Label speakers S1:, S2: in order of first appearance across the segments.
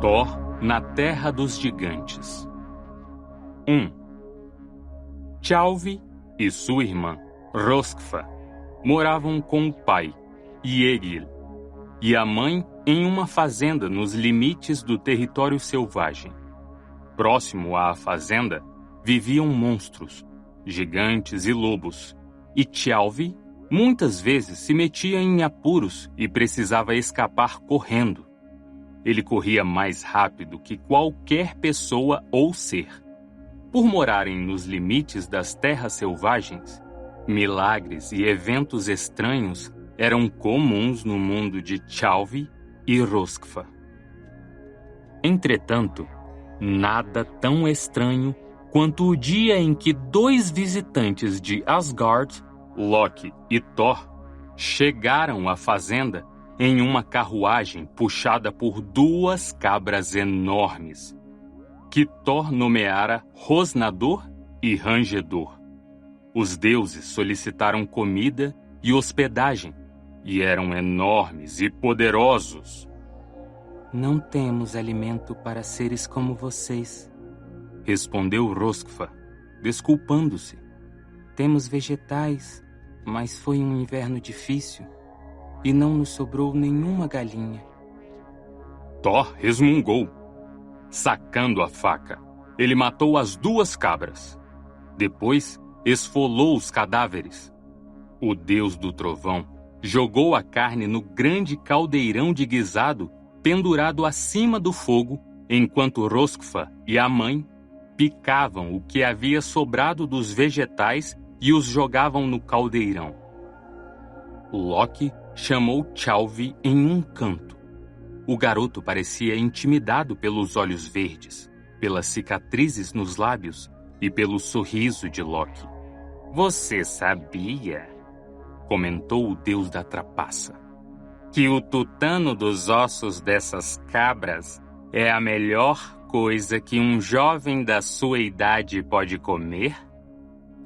S1: Thor na Terra dos Gigantes. 1. Tjalfi e sua irmã, Röskva, moravam com o pai, Egil, e a mãe em uma fazenda nos limites do território selvagem. Próximo à fazenda, viviam monstros, gigantes e lobos, e Tjalfi muitas vezes se metia em apuros e precisava escapar correndo. Ele corria mais rápido que qualquer pessoa ou ser. Por morarem nos limites das terras selvagens, milagres e eventos estranhos eram comuns no mundo de Tjalfi e Röskva. Entretanto, nada tão estranho quanto o dia em que 2 visitantes de Asgard, Loki e Thor, chegaram à fazenda em uma carruagem puxada por 2 cabras enormes, que Thor nomeara Rosnador e Rangedor. Os deuses solicitaram comida e hospedagem, e eram enormes e poderosos.
S2: Não temos alimento para seres como vocês,
S1: respondeu Röskva, desculpando-se.
S2: Temos vegetais, mas foi um inverno difícil e não nos sobrou nenhuma galinha.
S1: Thor resmungou. Sacando a faca, ele matou as 2 cabras. Depois, esfolou os cadáveres. O deus do trovão jogou a carne no grande caldeirão de guisado pendurado acima do fogo, enquanto Röskva e a mãe picavam o que havia sobrado dos vegetais e os jogavam no caldeirão. Loki chamou Tjalfi em um canto. O garoto parecia intimidado pelos olhos verdes, pelas cicatrizes nos lábios e pelo sorriso de Loki.
S3: Você sabia,
S1: comentou o deus da trapaça,
S3: que o tutano dos ossos dessas cabras é a melhor coisa que um jovem da sua idade pode comer?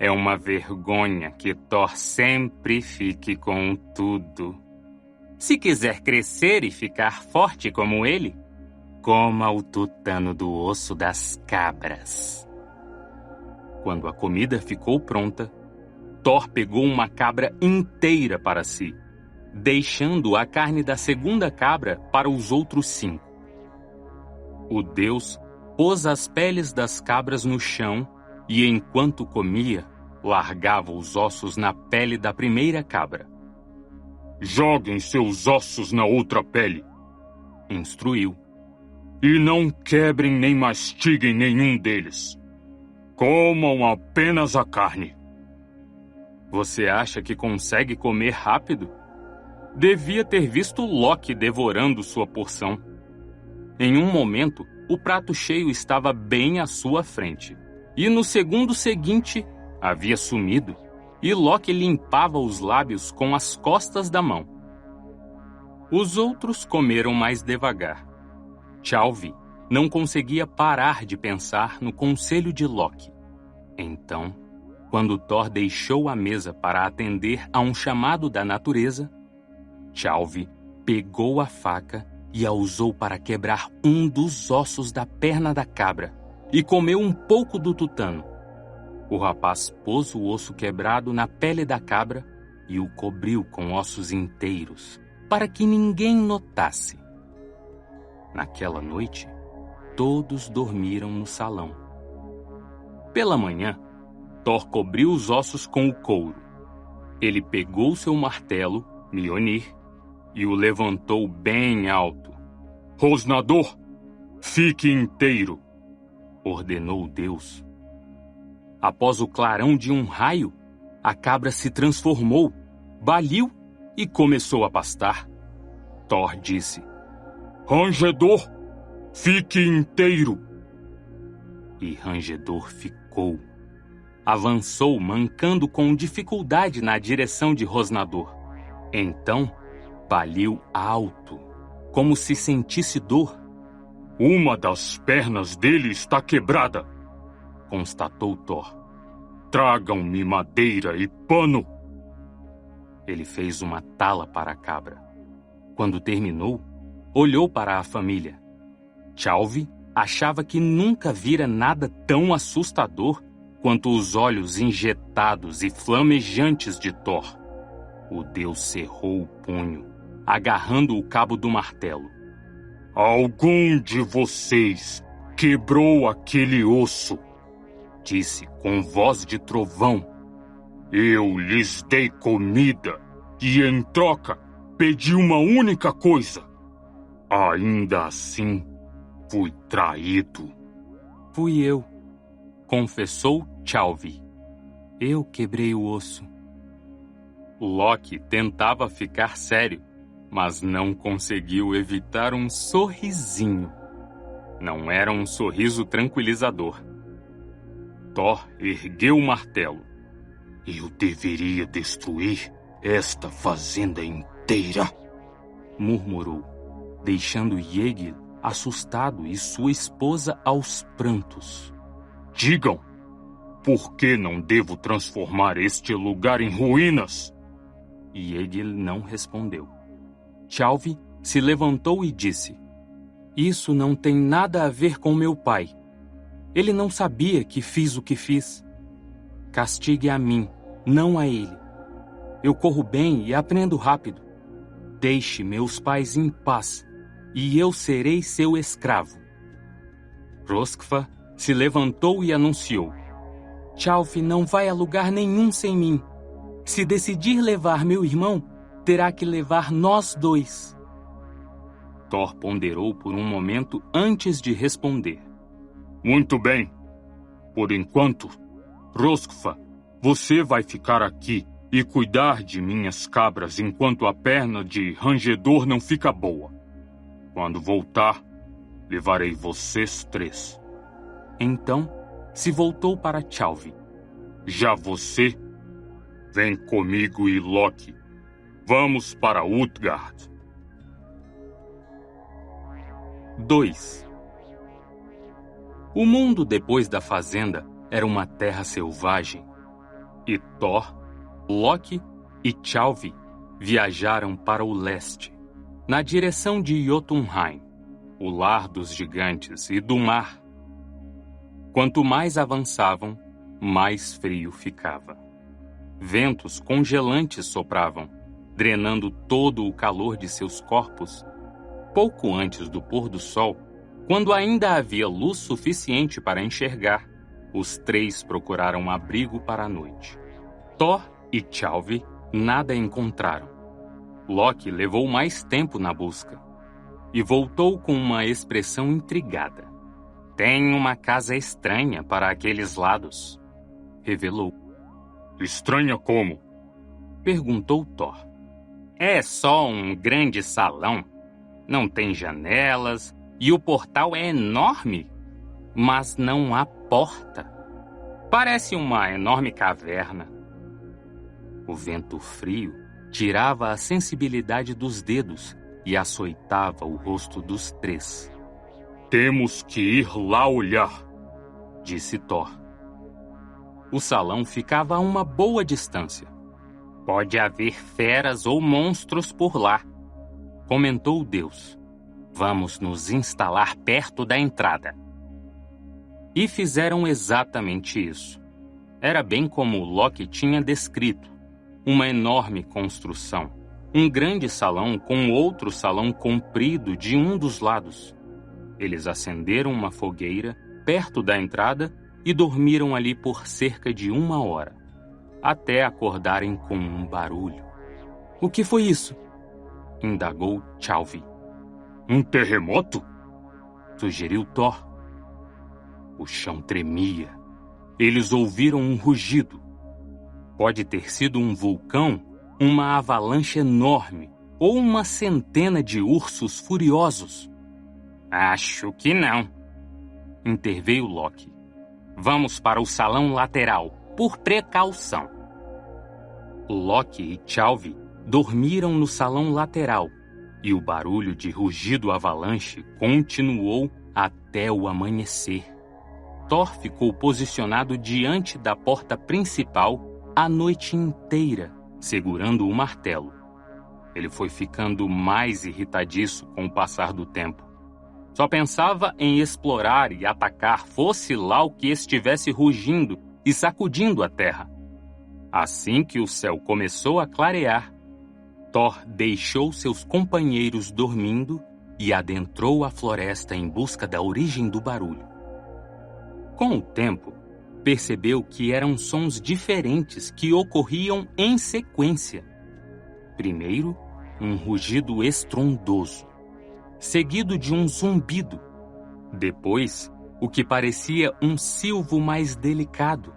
S3: É uma vergonha que Thor sempre fique com tudo. Se quiser crescer e ficar forte como ele, coma o tutano do osso das cabras.
S1: Quando a comida ficou pronta, Thor pegou uma cabra inteira para si, deixando a carne da segunda cabra para os outros 5. O deus pôs as peles das cabras no chão e, enquanto comia, largava os ossos na pele da primeira cabra.
S4: Joguem seus ossos na outra pele,
S1: instruiu.
S4: E não quebrem nem mastiguem nenhum deles. Comam apenas a carne.
S1: Você acha que consegue comer rápido? Devia ter visto Loki devorando sua porção. Em um momento, o prato cheio estava bem à sua frente. E no segundo seguinte, havia sumido. E Loki limpava os lábios com as costas da mão. Os outros comeram mais devagar. Tjalfi não conseguia parar de pensar no conselho de Loki. Então, quando Thor deixou a mesa para atender a um chamado da natureza, Tjalfi pegou a faca e a usou para quebrar um dos ossos da perna da cabra e comeu um pouco do tutano. O rapaz pôs o osso quebrado na pele da cabra e o cobriu com ossos inteiros, para que ninguém notasse. Naquela noite, todos dormiram no salão. Pela manhã, Thor cobriu os ossos com o couro. Ele pegou seu martelo, Mjolnir, e o levantou bem alto.
S4: Rosnador, fique inteiro,
S1: ordenou o deus. Após o clarão de um raio, a cabra se transformou, baliu e começou a pastar. Thor disse:
S4: Rangedor, fique inteiro.
S1: E Rangedor ficou. Avançou, mancando com dificuldade na direção de Rosnador. Então, baliu alto, como se sentisse dor.
S4: Uma das pernas dele está quebrada,
S1: constatou Thor.
S4: Tragam-me madeira e pano.
S1: Ele fez uma tala para a cabra. Quando terminou, olhou para a família. Tjalfi achava que nunca vira nada tão assustador quanto os olhos injetados e flamejantes de Thor. O deus cerrou o punho, agarrando o cabo do martelo.
S4: Algum de vocês quebrou aquele osso,
S1: disse com voz de trovão.
S4: Eu lhes dei comida e, em troca, pedi uma única coisa. Ainda assim, fui traído.
S2: Fui eu,
S1: confessou Tjalfi.
S2: Eu quebrei o osso.
S1: Loki tentava ficar sério, mas não conseguiu evitar um sorrisinho. Não era um sorriso tranquilizador. Thor ergueu o martelo.
S4: Eu deveria destruir esta fazenda inteira,
S1: murmurou, deixando Egil assustado e sua esposa aos prantos.
S4: Digam, por que não devo transformar este lugar em ruínas?
S1: E Egil não respondeu. Tjalfi se levantou e disse:
S2: Isso não tem nada a ver com meu pai. Ele não sabia que fiz o que fiz. Castigue a mim, não a ele. Eu corro bem e aprendo rápido. Deixe meus pais em paz, e eu serei seu escravo.
S1: Röskva se levantou e anunciou:
S2: Tjalfi não vai a lugar nenhum sem mim. Se decidir levar meu irmão, terá que levar nós dois.
S1: Thor ponderou por um momento antes de responder.
S4: Muito bem. Por enquanto, Röskva, você vai ficar aqui e cuidar de minhas cabras enquanto a perna de rangedor não fica boa. Quando voltar, levarei vocês 3.
S1: Então, se voltou para Tjalfi.
S4: Já você, vem comigo e Loki. Vamos para Utgard.
S1: 2. O mundo depois da fazenda era uma terra selvagem. E Thor, Loki e Tjalfi viajaram para o leste, na direção de Jotunheim, o lar dos gigantes e do mar. Quanto mais avançavam, mais frio ficava. Ventos congelantes sopravam, drenando todo o calor de seus corpos. Pouco antes do pôr do sol, quando ainda havia luz suficiente para enxergar, os 3 procuraram abrigo para a noite. Thor e Tjalfi nada encontraram. Loki levou mais tempo na busca e voltou com uma expressão intrigada. Tem uma casa estranha para aqueles lados, revelou.
S4: Estranha como?
S1: Perguntou Thor. É só um grande salão. Não tem janelas e o portal é enorme, mas não há porta. Parece uma enorme caverna. O vento frio tirava a sensibilidade dos dedos e açoitava o rosto dos 3.
S4: Temos que ir lá olhar,
S1: disse Thor. O salão ficava a uma boa distância. Pode haver feras ou monstros por lá, comentou o deus. Vamos nos instalar perto da entrada. E fizeram exatamente isso. Era bem como Loki tinha descrito. Uma enorme construção. Um grande salão com outro salão comprido de um dos lados. Eles acenderam uma fogueira perto da entrada e dormiram ali por cerca de 1 hora, até acordarem com um barulho.
S2: O que foi isso?
S1: Indagou Tjalfi.
S4: Um terremoto?
S1: Sugeriu Thor. O chão tremia. Eles ouviram um rugido. Pode ter sido um vulcão, uma avalanche enorme ou uma centena de ursos furiosos. Acho que não, interveio Loki. Vamos para o salão lateral, por precaução. Loki e Tjalfi dormiram no salão lateral e o barulho de rugido avalanche continuou até o amanhecer. Thor ficou posicionado diante da porta principal a noite inteira, segurando o martelo. Ele foi ficando mais irritadiço com o passar do tempo. Só pensava em explorar e atacar, fosse lá o que estivesse rugindo e sacudindo a terra. Assim que o céu começou a clarear, Thor deixou seus companheiros dormindo e adentrou a floresta em busca da origem do barulho. Com o tempo, percebeu que eram sons diferentes que ocorriam em sequência. Primeiro, um rugido estrondoso, seguido de um zumbido. Depois, o que parecia um silvo mais delicado,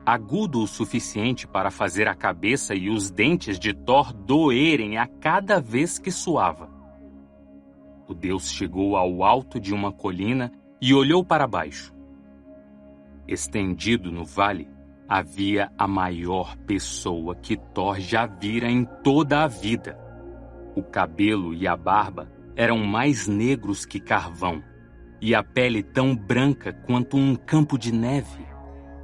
S1: agudo o suficiente para fazer a cabeça e os dentes de Thor doerem a cada vez que suava. O deus chegou ao alto de uma colina e olhou para baixo. Estendido no vale, havia a maior pessoa que Thor já vira em toda a vida. O cabelo e a barba eram mais negros que carvão, e a pele tão branca quanto um campo de neve.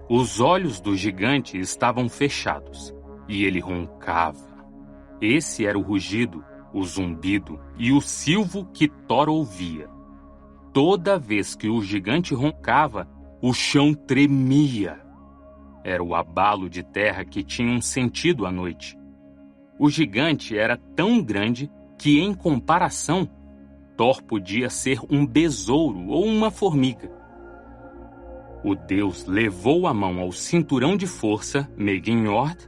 S1: Os olhos do gigante estavam fechados, e ele roncava. Esse era o rugido, o zumbido e o silvo que Thor ouvia. Toda vez que o gigante roncava, o chão tremia. Era o abalo de terra que tinha um sentido à noite. O gigante era tão grande que, em comparação, Thor podia ser um besouro ou uma formiga. O deus levou a mão ao cinturão de força, Megingjord,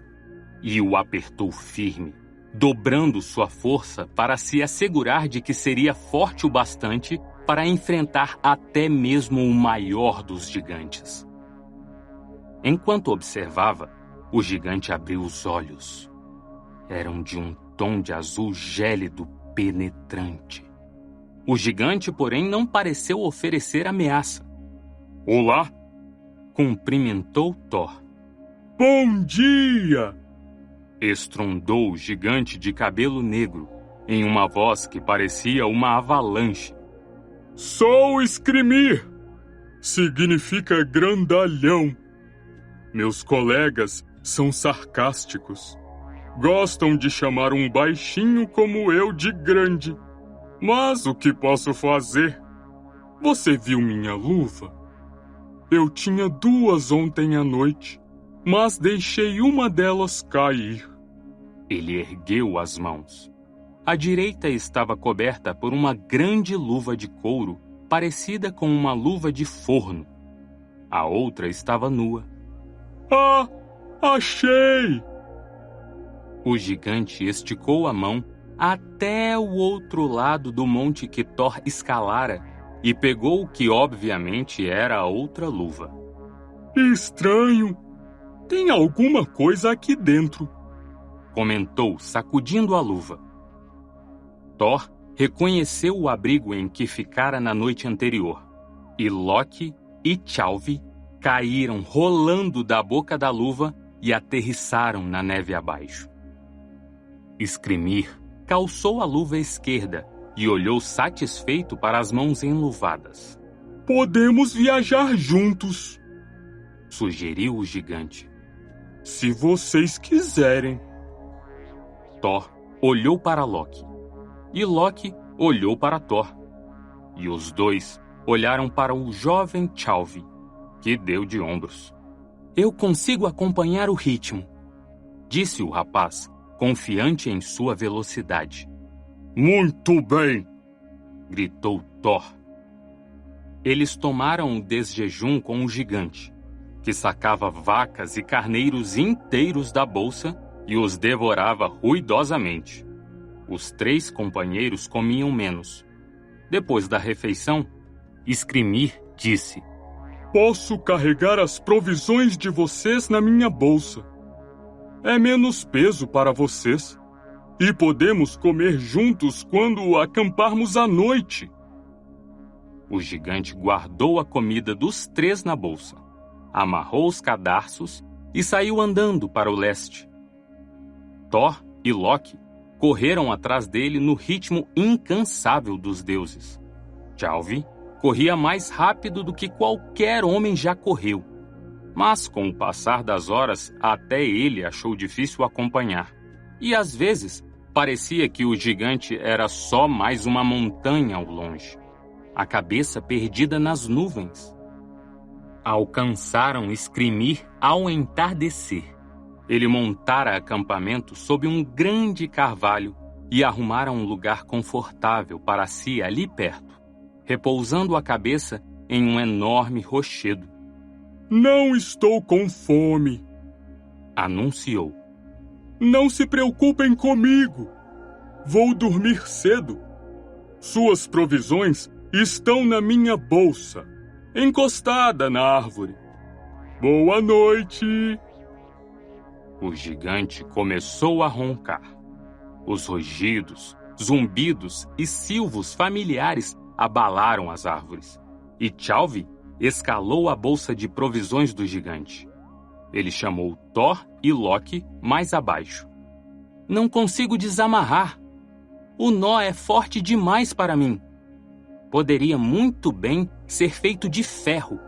S1: e o apertou firme, dobrando sua força para se assegurar de que seria forte o bastante para enfrentar até mesmo o maior dos gigantes. Enquanto observava, o gigante abriu os olhos. Eram de um tom de azul gélido penetrante. O gigante, porém, não pareceu oferecer ameaça.
S4: Olá!
S1: Cumprimentou Thor.
S4: Bom dia!
S1: Estrondou o gigante de cabelo negro, em uma voz que parecia uma avalanche.
S4: Sou Skrimir! Significa grandalhão. Meus colegas são sarcásticos. Gostam de chamar um baixinho como eu de grande. Mas o que posso fazer? Você viu minha luva? Eu tinha 2 ontem à noite, mas deixei uma delas cair.
S1: Ele ergueu as mãos. A direita estava coberta por uma grande luva de couro, parecida com uma luva de forno. A outra estava nua.
S4: Ah, achei!
S1: O gigante esticou a mão até o outro lado do monte que Thor escalara e pegou o que obviamente era a outra luva.
S4: Estranho. Tem alguma coisa aqui dentro,
S1: comentou, sacudindo a luva. Thor reconheceu o abrigo em que ficara na noite anterior, e Loki e Tjalfi caíram rolando da boca da luva e aterrissaram na neve abaixo. Skrimir calçou a luva esquerda e olhou satisfeito para as mãos enluvadas.
S4: Podemos viajar juntos,
S1: sugeriu o gigante.
S4: Se vocês quiserem.
S1: Thor olhou para Loki, e Loki olhou para Thor, e os dois olharam para o jovem Tjalfi, que deu de ombros. Eu consigo acompanhar o ritmo, disse o rapaz, confiante em sua velocidade.
S4: Muito bem!
S1: Gritou Thor. Eles tomaram o desjejum com o gigante, que sacava vacas e carneiros inteiros da bolsa e os devorava ruidosamente. Os 3 companheiros comiam menos. Depois da refeição, Skrimir disse:
S4: Posso carregar as provisões de vocês na minha bolsa. É menos peso para vocês. E podemos comer juntos quando acamparmos à noite.
S1: O gigante guardou a comida dos 3 na bolsa, amarrou os cadarços e saiu andando para o leste. Thor e Loki correram atrás dele no ritmo incansável dos deuses. Tjalfi corria mais rápido do que qualquer homem já correu, mas com o passar das horas até ele achou difícil acompanhar. E às vezes parecia que o gigante era só mais uma montanha ao longe.
S2: a cabeça perdida nas nuvens. Alcançaram Escrimir ao entardecer. Ele montara acampamento sob um grande carvalho e arrumara um lugar confortável para si ali perto, repousando a cabeça em um enorme rochedo.
S4: Não estou com fome,
S2: anunciou.
S4: Não se preocupem comigo. Vou dormir cedo. Suas provisões estão na minha bolsa, encostada na árvore. Boa noite.
S2: O gigante começou a roncar. Os rugidos, zumbidos e silvos familiares abalaram as árvores. E Tjalfi escalou a bolsa de provisões do gigante. Ele chamou Thor e Loki mais abaixo. Não consigo desamarrar. O nó é forte demais para mim. Poderia muito bem ser feito de ferro.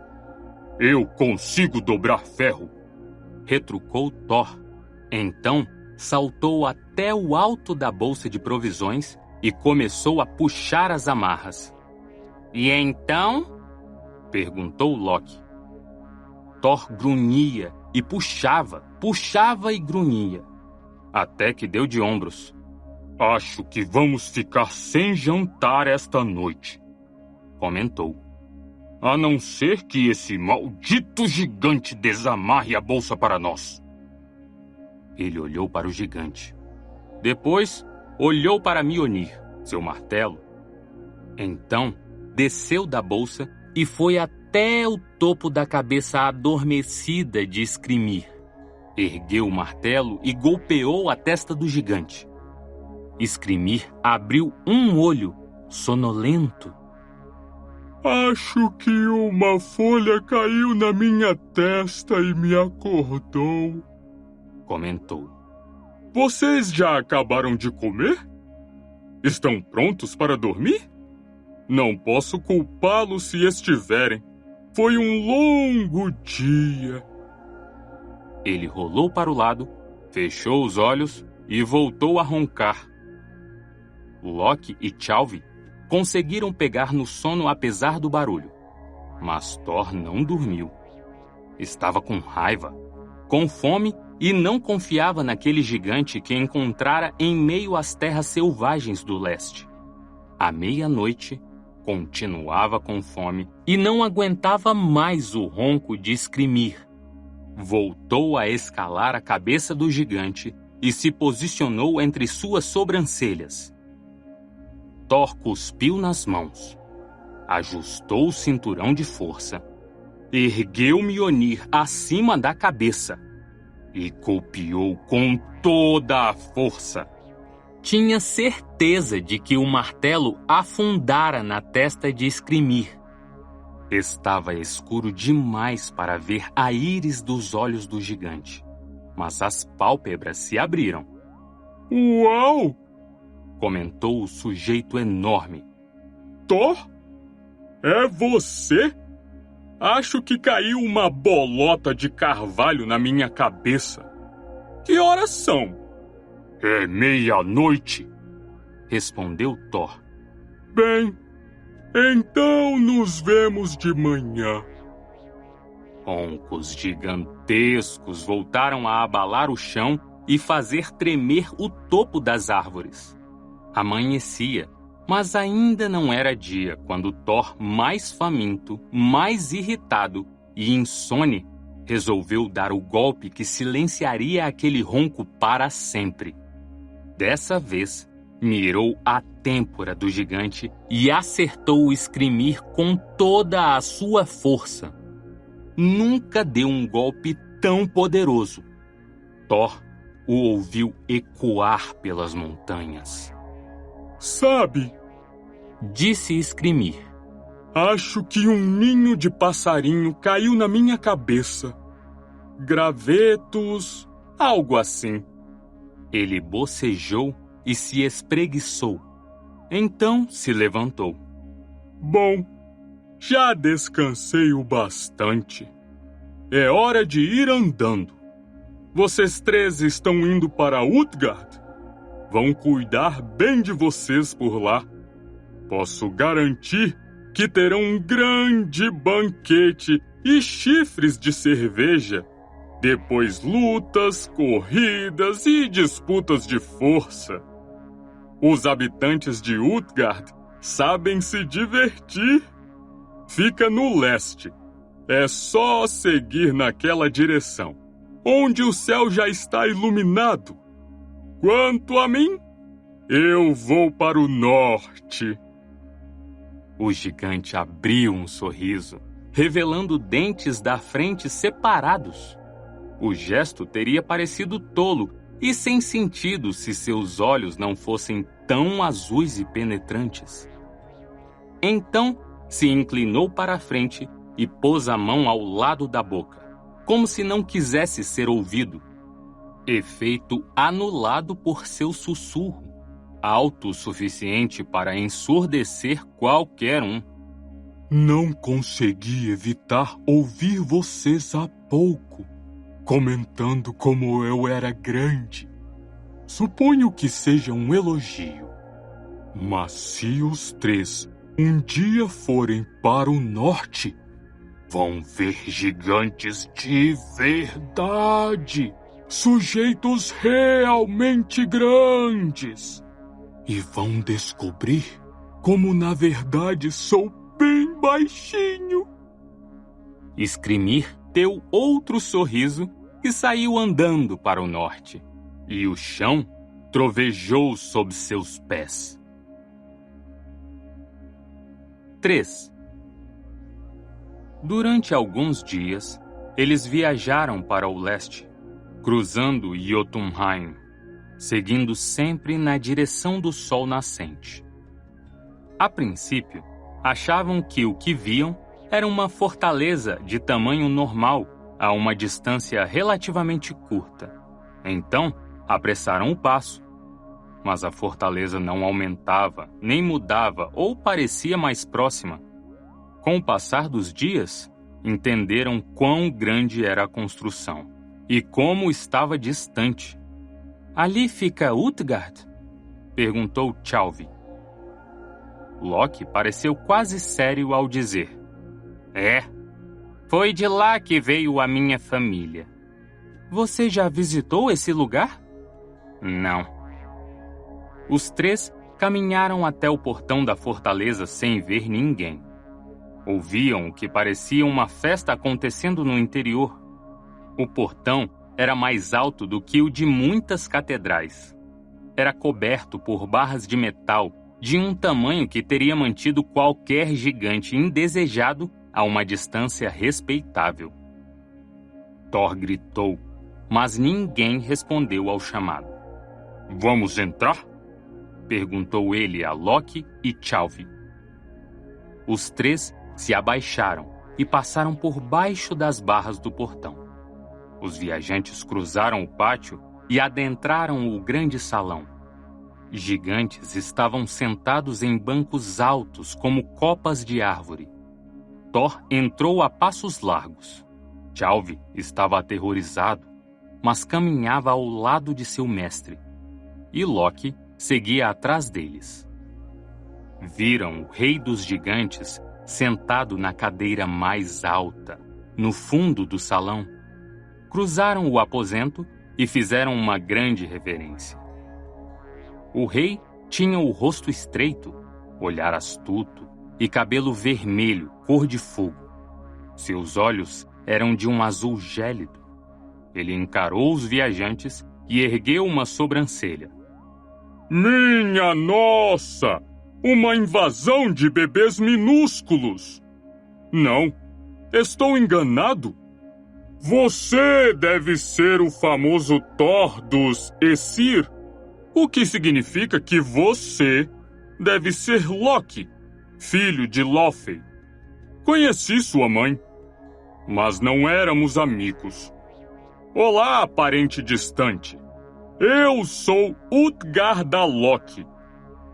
S4: Eu consigo dobrar ferro,
S2: retrucou Thor. Então, saltou até o alto da bolsa de provisões e começou a puxar as amarras.
S3: E então?
S2: Perguntou Loki. Thor grunhia e puxava e grunhia, até que deu de ombros.
S4: Acho que vamos ficar sem jantar esta noite,
S2: comentou.
S4: A não ser que esse maldito gigante desamarre a bolsa para nós.
S2: Ele olhou para o gigante. Depois, olhou para Mjolnir, seu martelo. Então, desceu da bolsa e foi até o topo da cabeça adormecida de Escrimir. Ergueu o martelo e golpeou a testa do gigante. Escrimir abriu um olho, sonolento.
S4: Acho que uma folha caiu na minha testa e me acordou,
S2: comentou.
S4: Vocês já acabaram de comer? Estão prontos para dormir? Não posso culpá-los se estiverem. Foi um longo dia.
S2: Ele rolou para o lado, fechou os olhos e voltou a roncar. Loki e Tjalfi conseguiram pegar no sono apesar do barulho. Mas Thor não dormiu. Estava com raiva, com fome e não confiava naquele gigante que encontrara em meio às terras selvagens do leste. À meia-noite, continuava com fome e não aguentava mais o ronco de Escrimir. Voltou a escalar a cabeça do gigante e se posicionou entre suas sobrancelhas. Thor cuspiu nas mãos, ajustou o cinturão de força, ergueu Mjolnir acima da cabeça e golpeou com toda a força. Tinha certeza de que o martelo afundara na testa de Escrimir. Estava escuro demais para ver a íris dos olhos do gigante, mas as pálpebras se abriram.
S4: Uau!
S2: Comentou o sujeito enorme.
S4: Thor? É você? Acho que caiu uma bolota de carvalho na minha cabeça. Que horas são? É meia-noite,
S2: respondeu Thor.
S4: Bem, então nos vemos de manhã.
S2: Roncos gigantescos voltaram a abalar o chão e fazer tremer o topo das árvores. Amanhecia, mas ainda não era dia quando Thor, mais faminto, mais irritado e insone, resolveu dar o golpe que silenciaria aquele ronco para sempre. Dessa vez, mirou a têmpora do gigante e acertou o Escrimir com toda a sua força. Nunca deu um golpe tão poderoso. Thor o ouviu ecoar pelas montanhas.
S4: Sabe,
S2: disse Escrimir,
S4: acho que um ninho de passarinho caiu na minha cabeça. Gravetos, algo assim.
S2: Ele bocejou e se espreguiçou. Então se levantou.
S4: Bom, já descansei o bastante. É hora de ir andando. Vocês três estão indo para Utgard? Vão cuidar bem de vocês por lá. Posso garantir que terão um grande banquete e chifres de cerveja. Depois lutas, corridas e disputas de força. Os habitantes de Utgard sabem se divertir. Fica no leste. É só seguir naquela direção, onde o céu já está iluminado. Quanto a mim, eu vou para o norte.
S1: O gigante abriu um sorriso, revelando dentes da frente separados. O gesto teria parecido tolo e sem sentido se seus olhos não fossem tão azuis e penetrantes. Então, se inclinou para a frente e pôs a mão ao lado da boca, como se não quisesse ser ouvido. Efeito anulado por seu sussurro, alto o suficiente para ensurdecer qualquer um.
S4: Não consegui evitar ouvir vocês há pouco, comentando como eu era grande. Suponho que seja um elogio. Mas se os três um dia forem para o norte, vão ver gigantes de verdade, sujeitos realmente grandes. E vão descobrir como na verdade sou bem baixinho.
S1: Escrimir deu outro sorriso e saiu andando para o norte. E o chão trovejou sob seus pés. 3. Durante alguns dias, eles viajaram para o leste, cruzando Jotunheim, seguindo sempre na direção do sol nascente. A princípio, achavam que o que viam era uma fortaleza de tamanho normal a uma distância relativamente curta. Então, apressaram o passo. Mas a fortaleza não aumentava, nem mudava ou parecia mais próxima. Com o passar dos dias, entenderam quão grande era a construção e como estava distante. Ali fica Utgard? Perguntou Tjalfi. Loki pareceu quase sério ao dizer: É, foi de lá que veio a minha família. Você já visitou esse lugar? Não. Os três caminharam até o portão da fortaleza sem ver ninguém. Ouviam o que parecia uma festa acontecendo no interior. O portão era mais alto do que o de muitas catedrais. Era coberto por barras de metal de um tamanho que teria mantido qualquer gigante indesejado a uma distância respeitável. Thor gritou, mas ninguém respondeu ao chamado.
S4: Vamos entrar?
S1: Perguntou ele a Loki e Tjalfi. Os três se abaixaram e passaram por baixo das barras do portão. Os viajantes cruzaram o pátio e adentraram o grande salão. Gigantes estavam sentados em bancos altos como copas de árvore. Thor entrou a passos largos. Tjalfi estava aterrorizado, mas caminhava ao lado de seu mestre. E Loki seguia atrás deles. Viram o rei dos gigantes sentado na cadeira mais alta, no fundo do salão. Cruzaram o aposento e fizeram uma grande reverência. O rei tinha o rosto estreito, olhar astuto e cabelo vermelho, cor de fogo. Seus olhos eram de um azul gélido. Ele encarou os viajantes e ergueu uma sobrancelha.
S4: Minha nossa! Uma invasão de bebês minúsculos! Não, estou enganado. Você deve ser o famoso Thor dos Aesir, o que significa que você deve ser Loki, filho de Laufey. Conheci sua mãe, mas não éramos amigos. Olá, parente distante. Eu sou Utgard-Loki,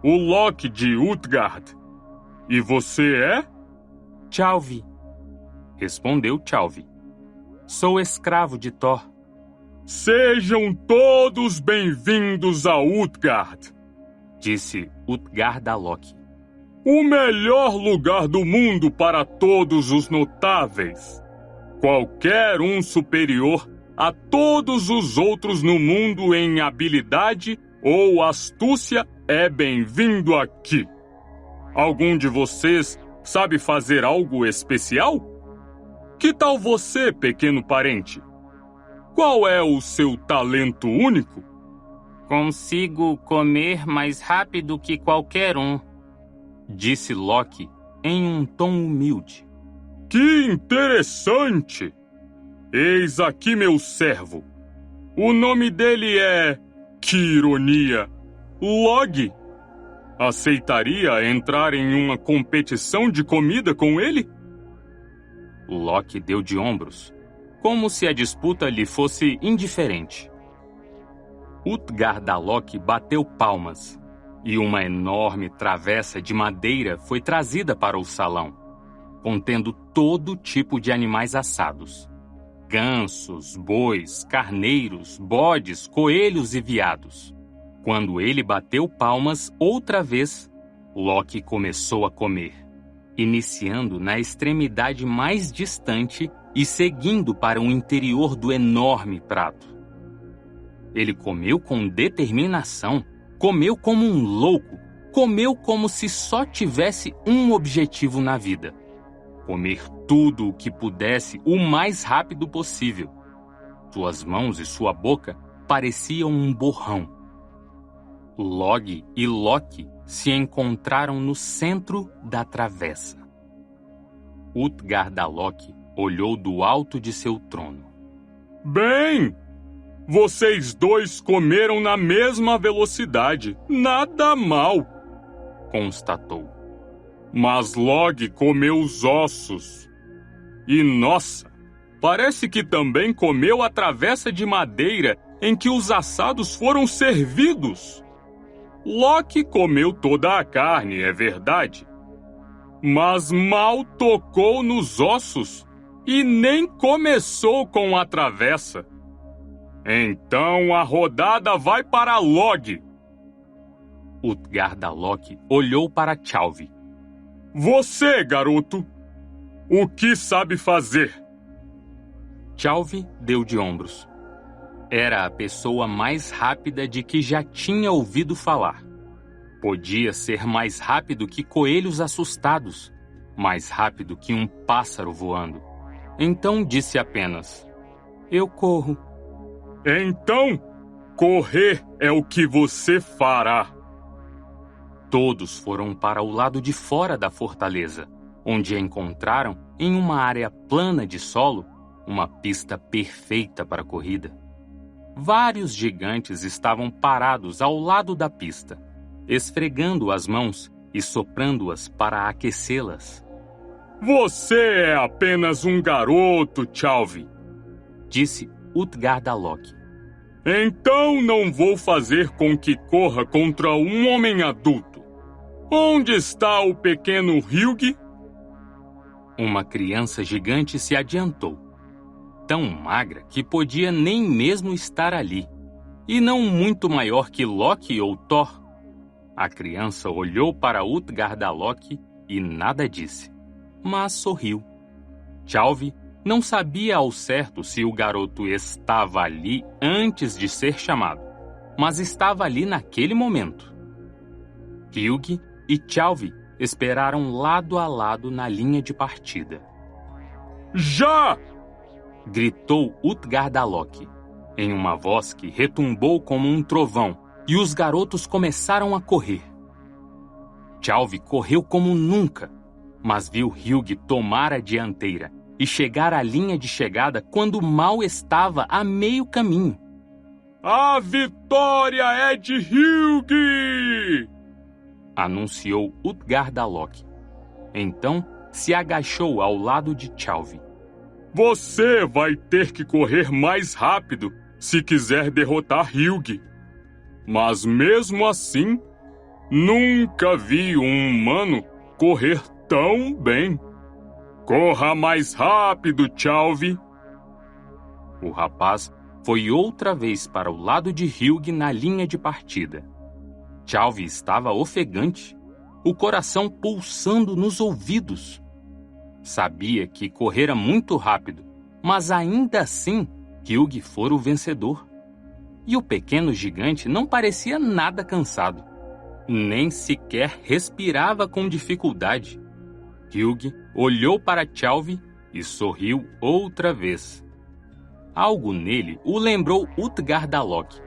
S4: o Loki de Utgard. E você é?
S2: Tjalfi,
S1: respondeu Tjalfi.
S2: Sou escravo de Thor.
S4: Sejam todos bem-vindos a Utgard,
S1: disse Utgard-Loki.
S4: O melhor lugar do mundo para todos os notáveis. Qualquer um superior a todos os outros no mundo em habilidade ou astúcia é bem-vindo aqui. Algum de vocês sabe fazer algo especial? Que tal você, pequeno parente? Qual é o seu talento único?
S3: Consigo comer mais rápido que qualquer um,
S2: disse Loki em um tom humilde.
S4: Que interessante! Eis aqui meu servo. O nome dele é... Que ironia! Log! Aceitaria entrar em uma competição de comida com ele?
S2: Loki deu de ombros, como se a disputa lhe fosse indiferente. Utgardalok bateu palmas, e uma enorme travessa de madeira foi trazida para o salão, contendo todo tipo de animais assados. Gansos, bois, carneiros, bodes, coelhos e veados. Quando ele bateu palmas outra vez, Loki começou a comer, iniciando na extremidade mais distante e seguindo para o interior do enorme prato. Ele comeu com determinação, comeu como um louco, comeu como se só tivesse um objetivo na vida: comer tudo o que pudesse o mais rápido possível. Suas mãos e sua boca pareciam um borrão. Log e Loki se encontraram no centro da travessa. Utgardalok olhou do alto de seu trono.
S4: Bem, vocês dois comeram na mesma velocidade. Nada mal,
S2: constatou.
S4: Mas Log comeu os ossos. E, nossa, parece que também comeu a travessa de madeira em que os assados foram servidos. Loki comeu toda a carne, é verdade. Mas mal tocou nos ossos e nem começou com a travessa. Então a rodada vai para Log.
S2: Utgardalok olhou para Tjalfi.
S4: Você, garoto, o que sabe fazer?
S2: Tjalfi deu de ombros. Era a pessoa mais rápida de que já tinha ouvido falar. Podia ser mais rápido que coelhos assustados, mais rápido que um pássaro voando. Então disse apenas: eu corro.
S4: Então, correr é o que você fará.
S2: Todos foram para o lado de fora da fortaleza, onde encontraram, em uma área plana de solo, uma pista perfeita para a corrida. Vários gigantes estavam parados ao lado da pista, esfregando as mãos e soprando-as para aquecê-las.
S4: Você é apenas um garoto, Tjalfi,
S2: disse Utgardalok.
S4: Então não vou fazer com que corra contra um homem adulto. Onde está o pequeno Hugh?
S2: Uma criança gigante se adiantou, tão magra que podia nem mesmo estar ali, e não muito maior que Loki ou Thor. A criança olhou para Utgardalok e nada disse, mas sorriu. Tjalfi não sabia ao certo se o garoto estava ali antes de ser chamado, mas estava ali naquele momento. Hugh e Tjalfi esperaram lado a lado na linha de partida.
S4: Já!
S2: Gritou Utgardalok, em uma voz que retumbou como um trovão, e os garotos começaram a correr. Tjalfi correu como nunca, mas viu Hugh tomar a dianteira e chegar à linha de chegada quando mal estava a meio caminho.
S4: A vitória é de Hugh!
S2: Anunciou Utgardalok. Então se agachou ao lado de Tjalfi.
S4: Você vai ter que correr mais rápido se quiser derrotar Hugh. Mas mesmo assim, nunca vi um humano correr tão bem. Corra mais rápido, Tjalfi.
S2: O rapaz foi outra vez para o lado de Hugh na linha de partida. Tjalfi estava ofegante. o coração pulsando nos ouvidos. Sabia que correra muito rápido, mas ainda assim, Hugh fora o vencedor. E o pequeno gigante não parecia nada cansado. Nem sequer respirava com dificuldade. Hugh olhou para Tjalfi e sorriu outra vez. Algo nele o lembrou Utgardalok,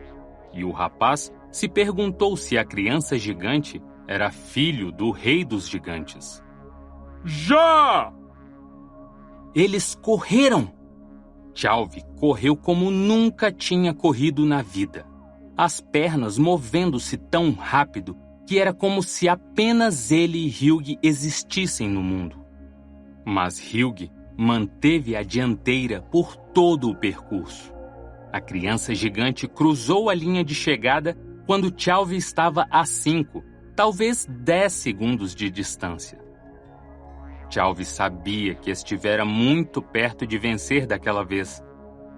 S2: e o rapaz se perguntou se a criança gigante era filho do rei dos gigantes.
S4: Já!
S2: Eles correram! Tjalfi correu como nunca tinha corrido na vida, as pernas movendo-se tão rápido que era como se apenas ele e Hugh existissem no mundo. Mas Hugh manteve a dianteira por todo o percurso. A criança gigante cruzou a linha de chegada quando Tjalfi estava a 5, talvez 10 segundos de distância. Tjalfi sabia que estivera muito perto de vencer daquela vez,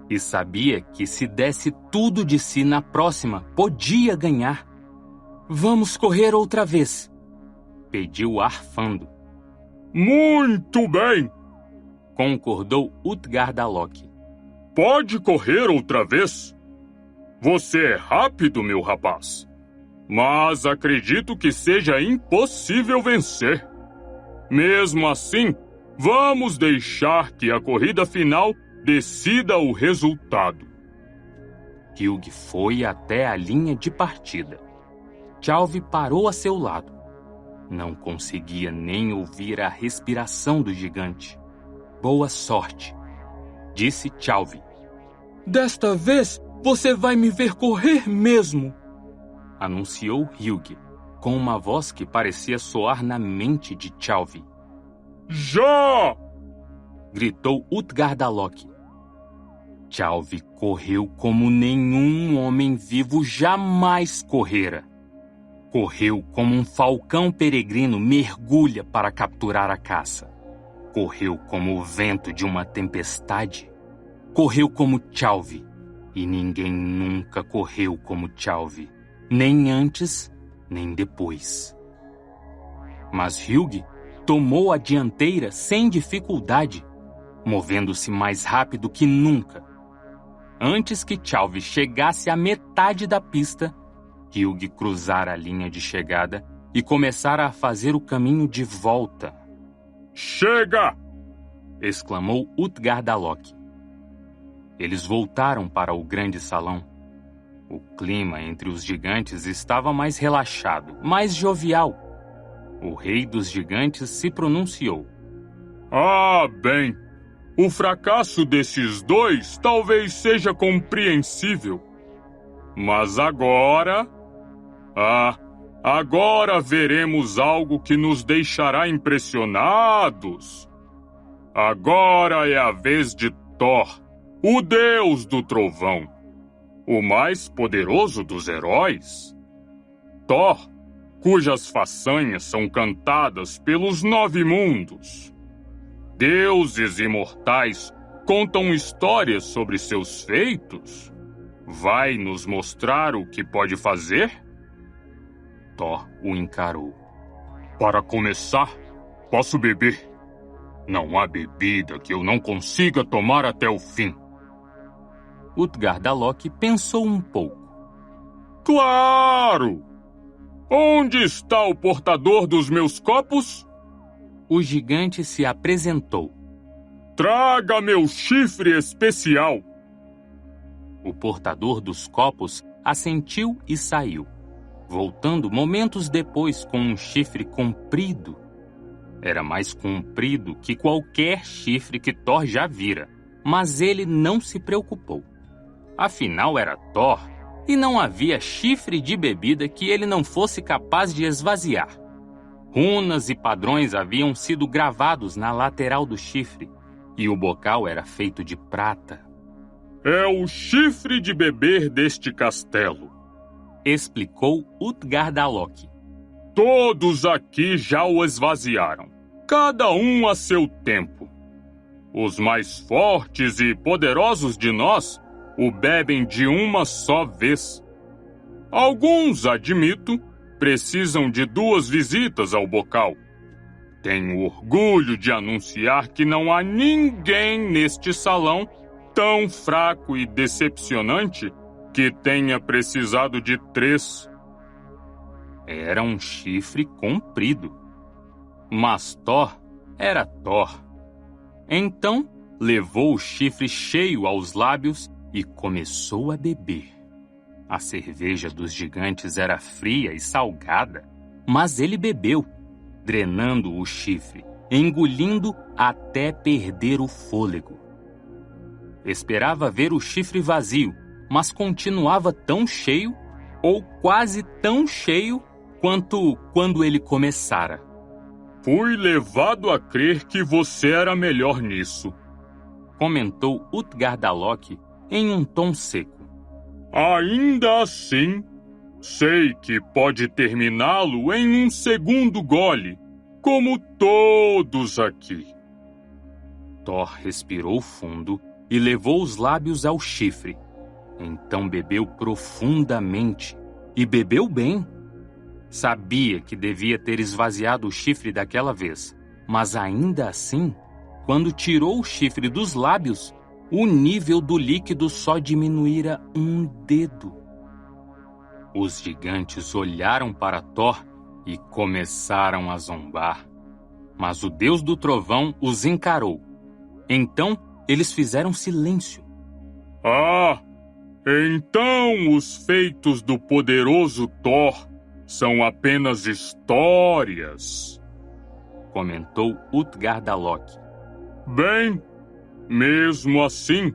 S2: e sabia que se desse tudo de si na próxima, podia ganhar. Vamos correr outra vez, pediu arfando.
S4: Muito bem,
S2: concordou Utgardalok.
S4: Pode correr outra vez. Você é rápido, meu rapaz, mas acredito que seja impossível vencer. Mesmo assim, vamos deixar que a corrida final decida o resultado.
S2: Hugh foi até a linha de partida. Tjalfi parou a seu lado. Não conseguia nem ouvir a respiração do gigante. Boa sorte, disse Tjalfi. Desta vez, você vai me ver correr mesmo, anunciou Hugh, com uma voz que parecia soar na mente de Tjalfi.
S4: Já!
S2: Gritou Utgardalok. Tjalfi correu como nenhum homem vivo jamais correra. Correu como um falcão peregrino mergulha para capturar a caça. Correu como o vento de uma tempestade. Correu como Tjalfi, e ninguém nunca correu como Tjalfi, nem antes, nem depois. Mas Hugh tomou a dianteira sem dificuldade, movendo-se mais rápido que nunca. Antes que Tjalfi chegasse à metade da pista, Hugh cruzara a linha de chegada e começara a fazer o caminho de volta.
S4: Chega!
S2: Exclamou Utgardalok. Eles voltaram para o grande salão. O clima entre os gigantes estava mais relaxado, mais jovial. O rei dos gigantes se pronunciou.
S4: Ah, bem. O fracasso desses dois talvez seja compreensível. Mas agora... agora veremos algo que nos deixará impressionados. Agora é a vez de Thor, o deus do trovão, o mais poderoso dos heróis. Thor, cujas façanhas são cantadas pelos 9 mundos. Deuses imortais contam histórias sobre seus feitos. Vai nos mostrar o que pode fazer?
S2: Thor o encarou.
S4: Para começar, posso beber. Não há bebida que eu não consiga tomar até o fim.
S2: Utgardalok pensou um pouco.
S4: Claro! Onde está o portador dos meus copos?
S2: O gigante se apresentou.
S4: Traga meu chifre especial.
S2: O portador dos copos assentiu e saiu, voltando momentos depois com um chifre comprido. Era mais comprido que qualquer chifre que Thor já vira, mas ele não se preocupou. Afinal, era Thor, e não havia chifre de bebida que ele não fosse capaz de esvaziar. Runas e padrões haviam sido gravados na lateral do chifre, e o bocal era feito de prata.
S4: É o chifre de beber deste castelo,
S2: explicou Utgardalok.
S4: Todos aqui já o esvaziaram, cada um a seu tempo. Os mais fortes e poderosos de nós o bebem de uma só vez. Alguns, admito, precisam de 2 visitas ao bocal. Tenho orgulho de anunciar que não há ninguém neste salão tão fraco e decepcionante que tenha precisado de 3.
S1: Era um chifre comprido. Mas Thor era Thor. Então, levou o chifre cheio aos lábios e começou a beber. A cerveja dos gigantes era fria e salgada, mas ele bebeu, drenando o chifre, engolindo até perder o fôlego. Esperava ver o chifre vazio, mas continuava tão cheio, ou quase tão cheio, quanto quando ele começara.
S4: Fui levado a crer que você era melhor nisso,
S1: comentou Utgardalok em um tom seco.
S4: Ainda assim, sei que pode terminá-lo em um segundo gole, como todos aqui.
S1: Thor respirou fundo e levou os lábios ao chifre. Então bebeu profundamente e bebeu bem. Sabia que devia ter esvaziado o chifre daquela vez, mas ainda assim, quando tirou o chifre dos lábios, o nível do líquido só diminuíra 1 dedo. Os gigantes olharam para Thor e começaram a zombar. Mas o deus do trovão os encarou. Então, eles fizeram silêncio.
S4: Ah, então os feitos do poderoso Thor são apenas histórias,
S1: comentou Utgardalok.
S4: Bem, mesmo assim,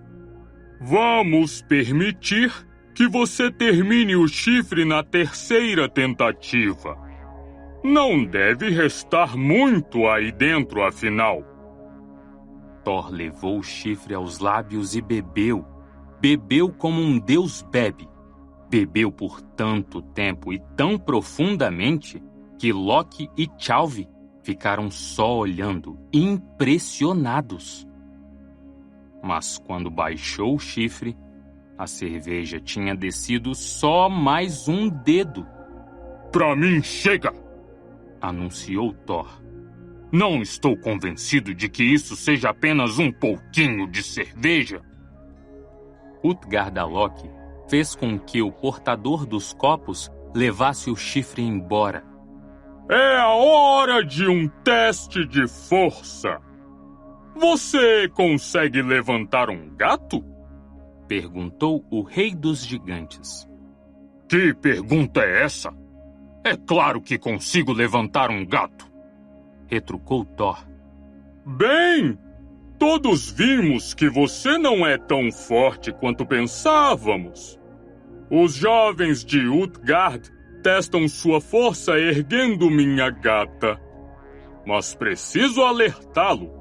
S4: vamos permitir que você termine o chifre na 3ª tentativa. Não deve restar muito aí dentro, afinal.
S1: Thor levou o chifre aos lábios e bebeu. Bebeu como um deus bebe. Bebeu por tanto tempo e tão profundamente que Loki e Tjalfi ficaram só olhando, impressionados. Mas quando baixou o chifre, a cerveja tinha descido só mais 1 dedo.
S4: Pra mim chega!
S1: Anunciou Thor.
S4: Não estou convencido de que isso seja apenas um pouquinho de cerveja.
S1: Utgardalok fez com que o portador dos copos levasse o chifre embora.
S4: É a hora de um teste de força. Você consegue levantar um gato?
S1: Perguntou o rei dos gigantes.
S4: Que pergunta é essa? É claro que consigo levantar um gato,
S1: retrucou Thor.
S4: Bem, todos vimos que você não é tão forte quanto pensávamos. Os jovens de Utgard testam sua força erguendo minha gata. Mas preciso alertá-lo.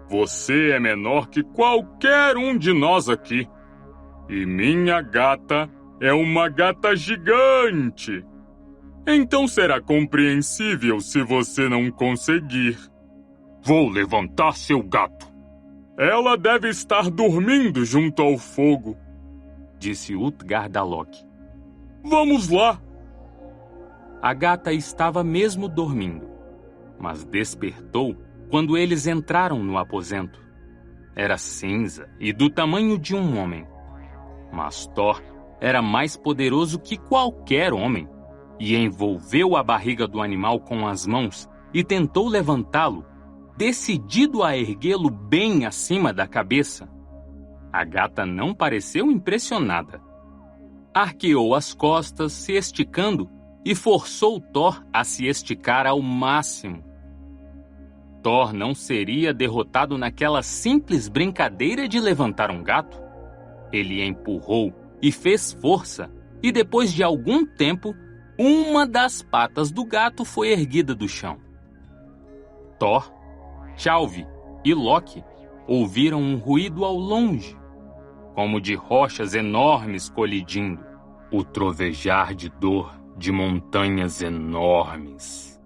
S4: Você é menor que qualquer um de nós aqui. E minha gata é uma gata gigante. Então será compreensível se você não conseguir. Vou levantar seu gato. Ela deve estar dormindo junto ao fogo,
S1: disse Utgardalok.
S4: Vamos lá.
S1: A gata estava mesmo dormindo, mas despertou quando eles entraram no aposento. Era cinza e do tamanho de um homem. Mas Thor era mais poderoso que qualquer homem e envolveu a barriga do animal com as mãos e tentou levantá-lo, decidido a erguê-lo bem acima da cabeça. A gata não pareceu impressionada. Arqueou as costas, se esticando, e forçou Thor a se esticar ao máximo. Thor não seria derrotado naquela simples brincadeira de levantar um gato. Ele empurrou e fez força, e depois de algum tempo, uma das patas do gato foi erguida do chão. Thor, Tjalfi e Loki ouviram um ruído ao longe, como de rochas enormes colidindo, o trovejar de dor de montanhas enormes.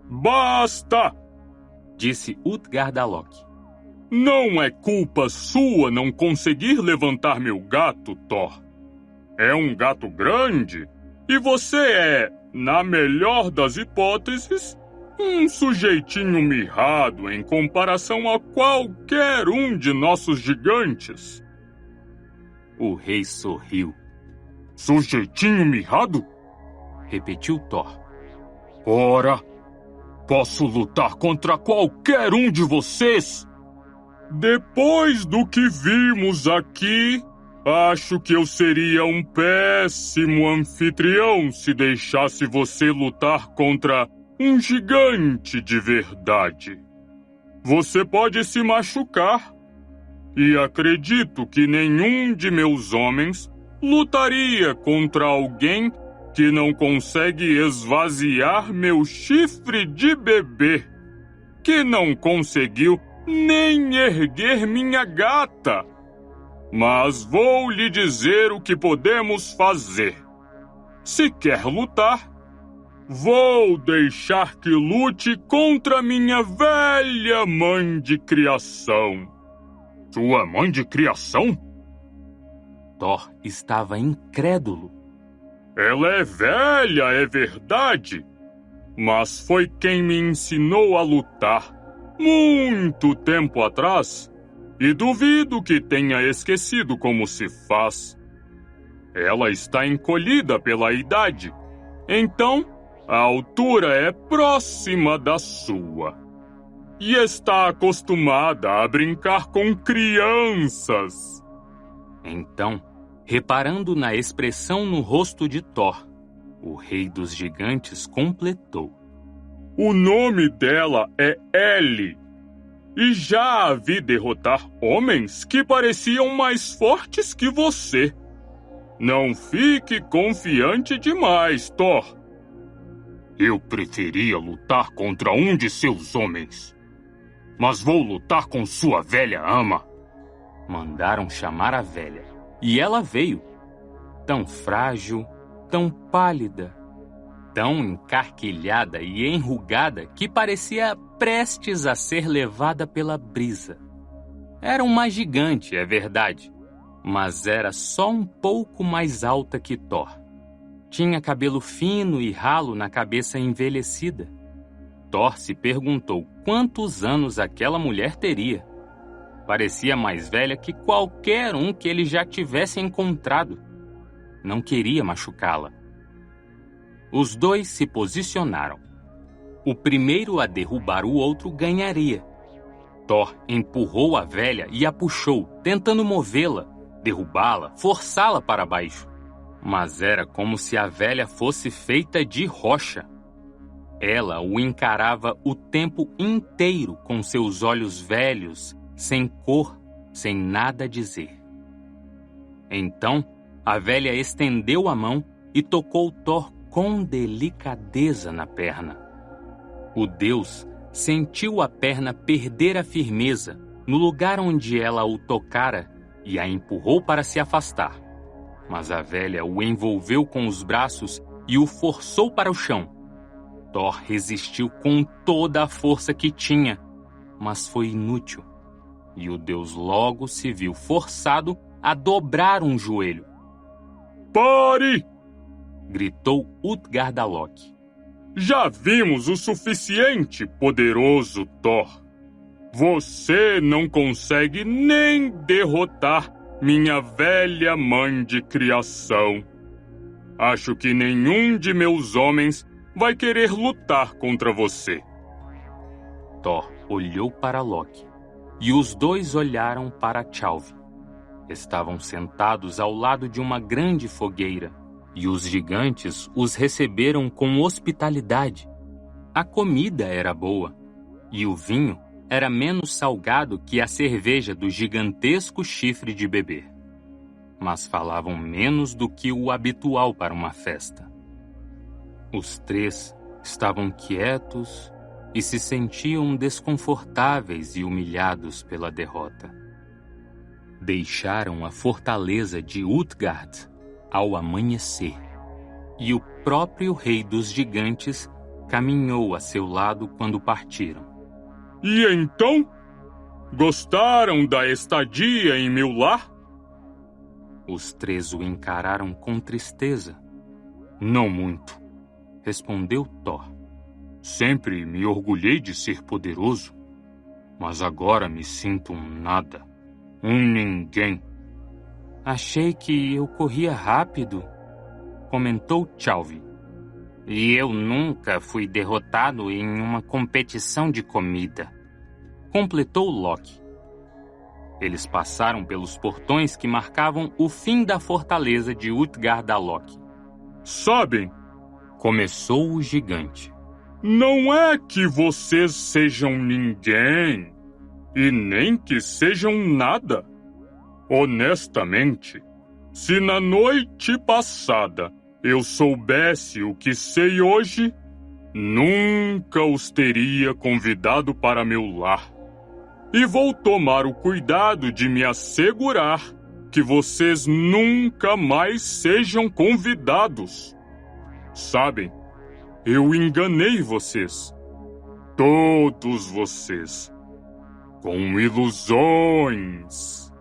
S4: Basta!
S1: Disse Utgardalok.
S4: Não é culpa sua não conseguir levantar meu gato, Thor. É um gato grande e você é, na melhor das hipóteses, um sujeitinho mirrado em comparação a qualquer um de nossos gigantes.
S1: O rei sorriu.
S4: Sujeitinho mirrado?
S1: Repetiu Thor.
S4: Ora, posso lutar contra qualquer um de vocês? Depois do que vimos aqui, acho que eu seria um péssimo anfitrião se deixasse você lutar contra um gigante de verdade. Você pode se machucar, e acredito que nenhum de meus homens lutaria contra alguém que não consegue esvaziar meu chifre de bebê, que não conseguiu nem erguer minha gata. Mas vou lhe dizer o que podemos fazer. Se quer lutar, vou deixar que lute contra minha velha mãe de criação. Sua mãe de criação?
S1: Thor estava incrédulo.
S4: Ela é velha, é verdade, mas foi quem me ensinou a lutar muito tempo atrás, e duvido que tenha esquecido como se faz. Ela está encolhida pela idade, então a altura é próxima da sua. E está acostumada a brincar com crianças.
S1: Então, reparando na expressão no rosto de Thor, o rei dos gigantes completou.
S4: O nome dela é Ellie. E já a vi derrotar homens que pareciam mais fortes que você. Não fique confiante demais, Thor. Eu preferia lutar contra um de seus homens. Mas vou lutar com sua velha ama.
S1: Mandaram chamar a velha. E ela veio. Tão frágil, tão pálida, tão encarquilhada e enrugada que parecia prestes a ser levada pela brisa. Era uma gigante, é verdade, mas era só um pouco mais alta que Thor. Tinha cabelo fino e ralo na cabeça envelhecida. Thor se perguntou quantos anos aquela mulher teria. Parecia mais velha que qualquer um que ele já tivesse encontrado. Não queria machucá-la. Os dois se posicionaram. O primeiro a derrubar o outro ganharia. Thor empurrou a velha e a puxou, tentando movê-la, derrubá-la, forçá-la para baixo. Mas era como se a velha fosse feita de rocha. Ela o encarava o tempo inteiro com seus olhos velhos, sem cor, sem nada a dizer. Então, a velha estendeu a mão e tocou Thor com delicadeza na perna. O deus sentiu a perna perder a firmeza no lugar onde ela o tocara e a empurrou para se afastar. Mas a velha o envolveu com os braços e o forçou para o chão. Thor resistiu com toda a força que tinha, mas foi inútil. E o deus logo se viu forçado a dobrar um joelho.
S4: Pare!
S1: Gritou Utgardalok.
S4: Já vimos o suficiente, poderoso Thor. Você não consegue nem derrotar minha velha mãe de criação. Acho que nenhum de meus homens vai querer lutar contra você.
S1: Thor olhou para Loki, e os dois olharam para Tjalfi. Estavam sentados ao lado de uma grande fogueira, e os gigantes os receberam com hospitalidade. A comida era boa, e o vinho era menos salgado que a cerveja do gigantesco chifre de bebê. Mas falavam menos do que o habitual para uma festa. Os três estavam quietos e se sentiam desconfortáveis e humilhados pela derrota. Deixaram a fortaleza de Utgard ao amanhecer, e o próprio rei dos gigantes caminhou a seu lado quando partiram.
S4: E então? Gostaram da estadia em meu lar?
S1: Os três o encararam com tristeza.
S4: Não muito.
S2: respondeu Thor.
S4: Sempre me orgulhei de ser poderoso, mas agora me sinto um nada, um ninguém.
S2: Achei que eu corria rápido, comentou Tjalfi.
S3: E eu nunca fui derrotado em uma competição de comida,
S2: completou Loki. Eles passaram pelos portões que marcavam o fim da fortaleza de Utgardalok.
S4: Sabem,
S2: começou o gigante.
S4: Não é que vocês sejam ninguém, e nem que sejam nada. Honestamente, se na noite passada eu soubesse o que sei hoje, nunca os teria convidado para meu lar. E vou tomar o cuidado de me assegurar que vocês nunca mais sejam convidados. Sabem, eu enganei vocês. Todos vocês. Com ilusões.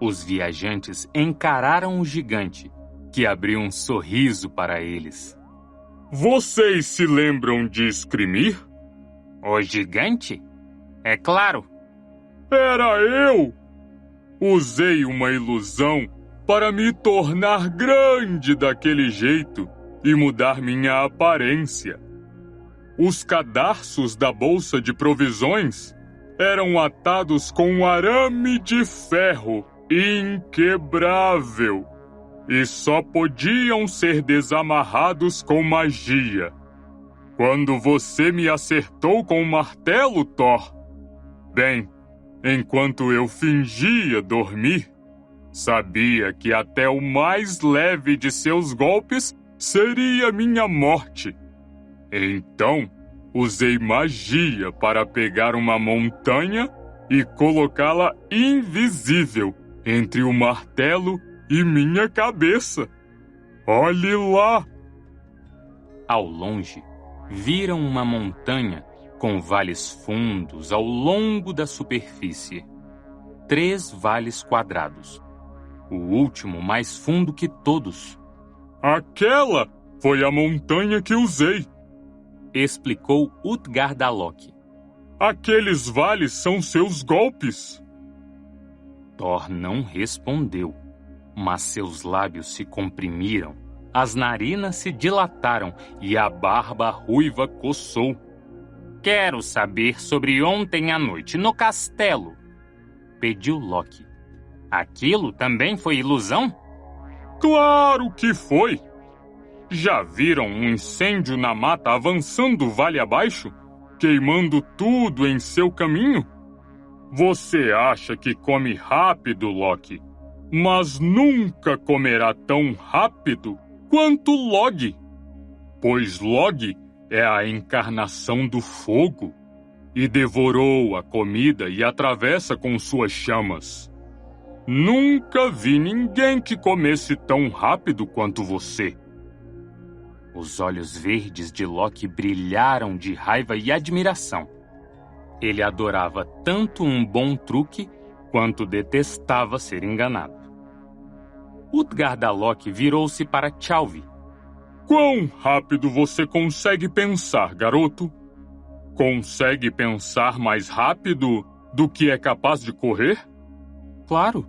S2: Os viajantes encararam o gigante, que abriu um sorriso para eles.
S4: Vocês se lembram de Skrimir?
S3: O gigante? É claro.
S4: Era eu! Usei uma ilusão para me tornar grande daquele jeito e mudar minha aparência. Os cadarços da bolsa de provisões eram atados com um arame de ferro inquebrável e só podiam ser desamarrados com magia. Quando você me acertou com o martelo, Thor, bem, enquanto eu fingia dormir, sabia que até o mais leve de seus golpes seria minha morte. Então, usei magia para pegar uma montanha e colocá-la invisível entre o martelo e minha cabeça. Olhe lá!
S2: Ao longe, viram uma montanha com vales fundos ao longo da superfície. 3 vales quadrados. O último mais fundo que todos.
S4: Aquela foi a montanha que usei,
S2: explicou Utgardalok.
S4: Aqueles vales são seus golpes.
S2: Thor não respondeu, mas seus lábios se comprimiram, as narinas se dilataram e a barba ruiva coçou.
S3: Quero saber sobre ontem à noite no castelo,
S2: pediu Loki.
S3: Aquilo também foi ilusão?
S4: Claro que foi! Já viram um incêndio na mata avançando vale abaixo, queimando tudo em seu caminho? Você acha que come rápido, Loki, mas nunca comerá tão rápido quanto Log, pois Log é a encarnação do fogo e devorou a comida e atravessa com suas chamas. Nunca vi ninguém que comesse tão rápido quanto você.
S2: Os olhos verdes de Loki brilharam de raiva e admiração. Ele adorava tanto um bom truque quanto detestava ser enganado. Utgardalok virou-se para Tjalfi.
S4: Quão rápido você consegue pensar, garoto? Consegue pensar mais rápido do que é capaz de correr?
S2: Claro.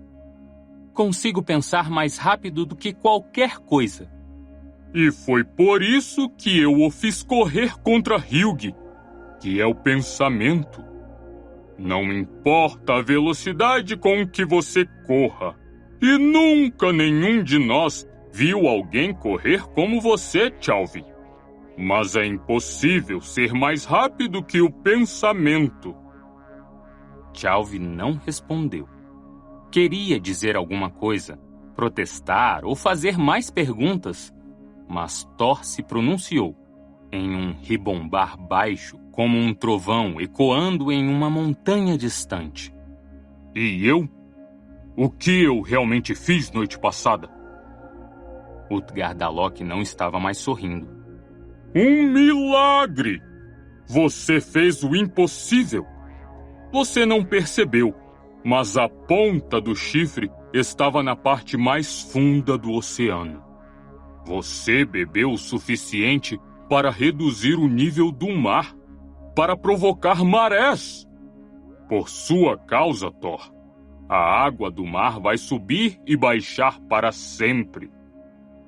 S2: Consigo pensar mais rápido do que qualquer coisa.
S4: E foi por isso que eu o fiz correr contra Hugh, que é o pensamento. Não importa a velocidade com que você corra. E nunca nenhum de nós viu alguém correr como você, Tjalfi. Mas é impossível ser mais rápido que o pensamento.
S2: Tjalfi não respondeu. Queria dizer alguma coisa, protestar ou fazer mais perguntas, mas Thor se pronunciou, em um ribombar baixo, como um trovão ecoando em uma montanha distante.
S4: E eu? O que eu realmente fiz noite passada?
S2: Utgardalok não estava mais sorrindo.
S4: Um milagre! Você fez o impossível. Você não percebeu, mas a ponta do chifre estava na parte mais funda do oceano. Você bebeu o suficiente para reduzir o nível do mar, para provocar marés. Por sua causa, Thor, a água do mar vai subir e baixar para sempre.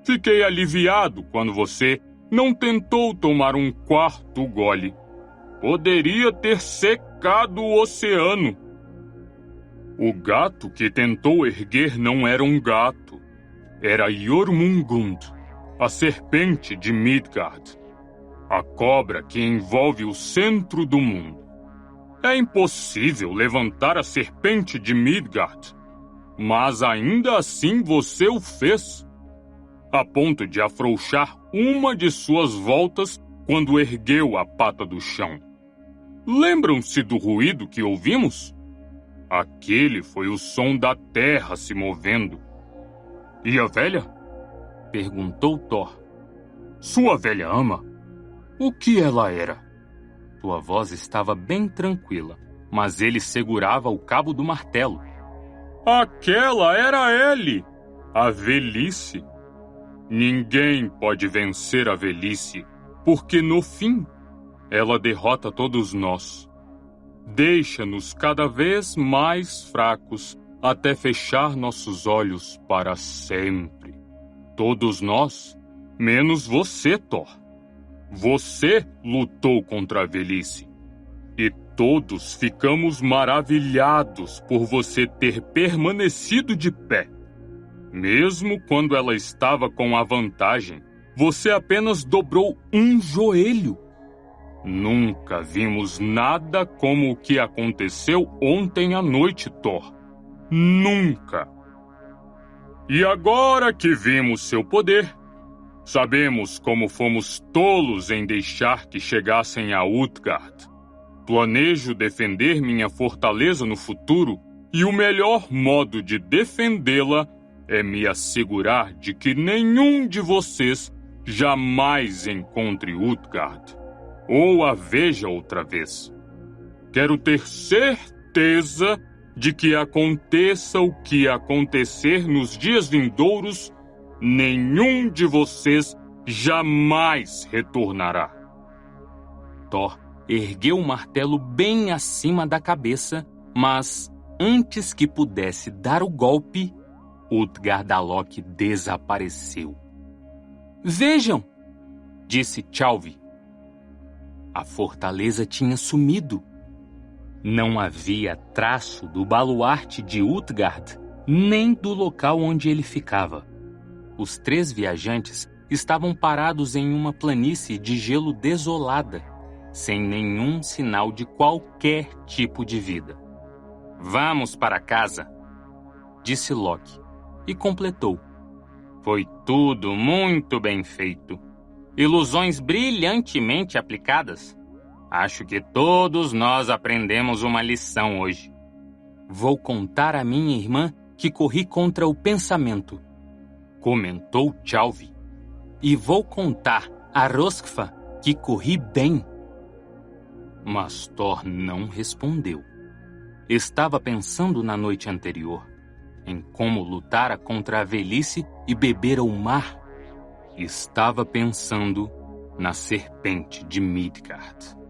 S4: Fiquei aliviado quando você não tentou tomar um quarto gole. Poderia ter secado o oceano. O gato que tentou erguer não era um gato. Era Jormungand, a serpente de Midgard. A cobra que envolve o centro do mundo. É impossível levantar a serpente de Midgard. Mas ainda assim você o fez. A ponto de afrouxar uma de suas voltas quando ergueu a pata do chão. Lembram-se do ruído que ouvimos? Aquele foi o som da terra se movendo. E a velha?
S2: Perguntou Thor.
S4: Sua velha ama? O que ela era?
S2: Sua voz estava bem tranquila, mas ele segurava o cabo do martelo.
S4: Aquela era Elli, a velhice. Ninguém pode vencer a velhice, porque no fim, ela derrota todos nós. Deixa-nos cada vez mais fracos até fechar nossos olhos para sempre. Todos nós, menos você, Thor. Você lutou contra a velhice. E todos ficamos maravilhados por você ter permanecido de pé. Mesmo quando ela estava com a vantagem, você apenas dobrou um joelho. Nunca vimos nada como o que aconteceu ontem à noite, Thor. Nunca. E agora que vimos seu poder, sabemos como fomos tolos em deixar que chegassem a Utgard. Planejo defender minha fortaleza no futuro e o melhor modo de defendê-la é me assegurar de que nenhum de vocês jamais encontre Utgard ou a veja outra vez. Quero ter certeza de que aconteça o que acontecer nos dias vindouros, nenhum de vocês jamais retornará.
S2: Thor ergueu o martelo bem acima da cabeça, mas antes que pudesse dar o golpe, Utgardalok desapareceu. Vejam! Disse Tjalfi. A fortaleza tinha sumido. Não havia traço do baluarte de Utgard, nem do local onde ele ficava. Os 3 viajantes estavam parados em uma planície de gelo desolada, sem nenhum sinal de qualquer tipo de vida.
S3: Vamos para casa,
S2: disse Loki, e completou.
S3: Foi tudo muito bem feito. Ilusões brilhantemente aplicadas. Acho que todos nós aprendemos uma lição hoje.
S2: Vou contar à minha irmã que corri contra o pensamento, comentou Tjalfi. E vou contar a Röskva que corri bem. Mas Thor não respondeu. Estava pensando na noite anterior, em como lutara contra a velhice e bebera o mar. Estava pensando na serpente de Midgard.